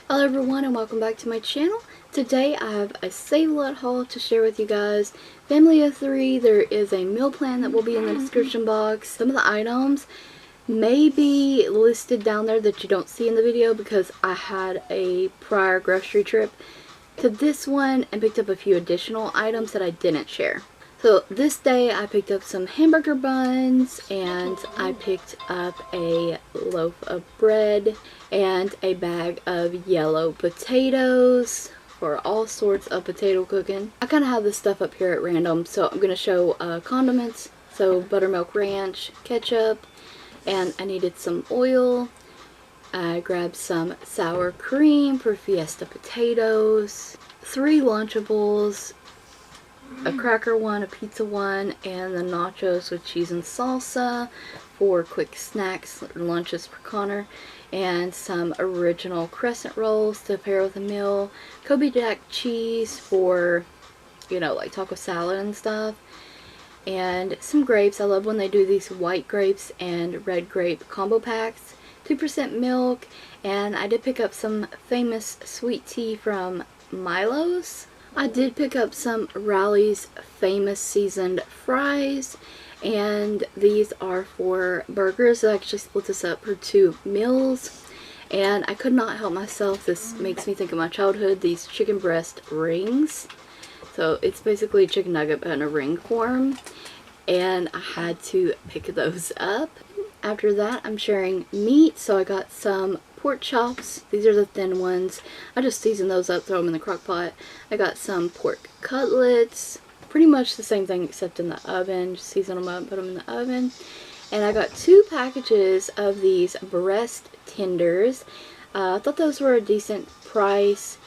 Hello everyone and welcome back to my channel. Today I have a Save-A-Lot haul to share with you guys. Family of 3, there is a meal plan that will be in the description box. Some of the items may be listed down there that you don't see in the video because I had a prior grocery trip to this one and picked up a few additional items that I didn't share. So this day I picked up some hamburger buns and I picked up a loaf of bread and a bag of yellow potatoes for all sorts of potato cooking. I kind of have this stuff up here at random, so I'm going to show condiments. So buttermilk ranch, ketchup, and I needed some oil. I grabbed some sour cream for Fiesta potatoes, 3 Lunchables, a cracker one, a pizza one, and the nachos with cheese and salsa for quick snacks or lunches for Connor, and some original Crescent rolls to pair with a meal, Kobe Jack cheese for, you know, like taco salad and stuff, and some grapes. I love when they do these white grapes and red grape combo packs, 2% milk, and I did pick up some famous sweet tea from Milo's. I did pick up some Rally's famous seasoned fries, and these are for burgers. I actually split this up for 2 meals, and I could not help myself. This makes me think of my childhood, these chicken breast rings. So it's basically a chicken nugget but in a ring form, and I had to pick those up. After that, I'm sharing meat, so I got some pork chops. These are the thin ones. I just season those up, throw them in the crock pot. I got some pork cutlets. Pretty much the same thing except in the oven. Just season them up, put them in the oven. And I got 2 packages of these breast tenders. I thought those were a decent price,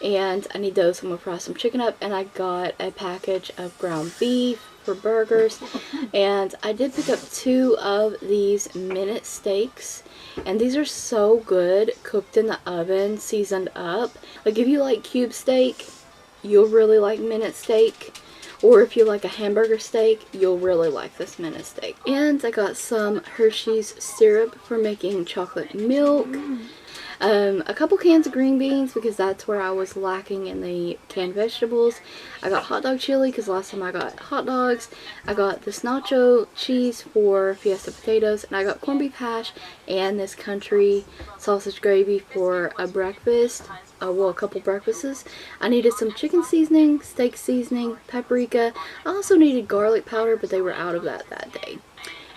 and I need those. I'm going to fry some chicken up. And I got a package of ground beef for burgers, and I did pick up 2 of these minute steaks, and these are so good cooked in the oven, seasoned up. Like if you like cube steak, you'll really like minute steak, or if you like a hamburger steak, you'll really like this minute steak. And I got some Hershey's syrup for making chocolate milk. A couple cans of green beans because that's where I was lacking in the canned vegetables. I got hot dog chili because last time I got hot dogs. I got this nacho cheese for Fiesta potatoes, and I got corned beef hash and this country sausage gravy for a breakfast. Well, a couple breakfasts. I needed some chicken seasoning, steak seasoning, paprika. I also needed garlic powder, but they were out of that day.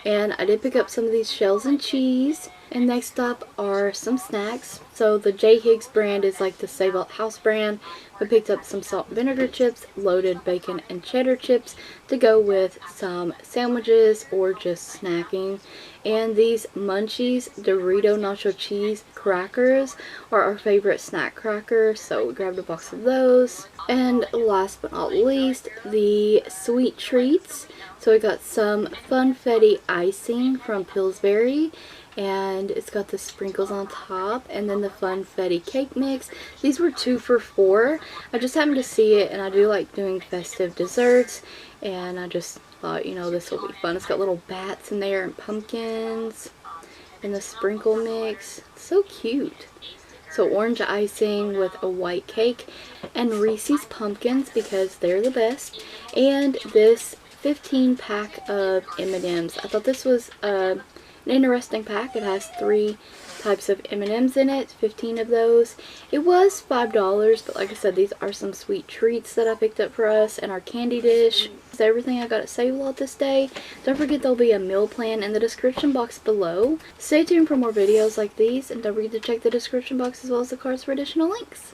And I did pick up some of these shells and cheese. And next up are some snacks. So the J. Higgs brand is like the Save-A-Lot house brand. I picked up some salt and vinegar chips, loaded bacon and cheddar chips to go with some sandwiches or just snacking. And these Munchies Dorito Nacho Cheese crackers are our favorite snack crackers, so we grabbed a box of those. And last but not least, the sweet treats. So we got some Funfetti icing from Pillsbury, and it's got the sprinkles on top, and then the Funfetti cake mix. These were 2 for $4. I just happened to see it, and I do like doing festive desserts, and I just thought, you know, this will be fun. It's got little bats in there and pumpkins and the sprinkle mix. It's so cute. So orange icing with a white cake, and Reese's pumpkins because they're the best, and this 15 pack of M&Ms. I thought this was an interesting pack. It has 3 types of M&Ms in it, 15 of those. It was $5, but like I said, these are some sweet treats that I picked up for us and our candy dish. That's everything I got at Save-A-Lot this day. Don't forget there'll be a meal plan in the description box below. Stay tuned for more videos like these, and don't forget to check the description box as well as the cards for additional links.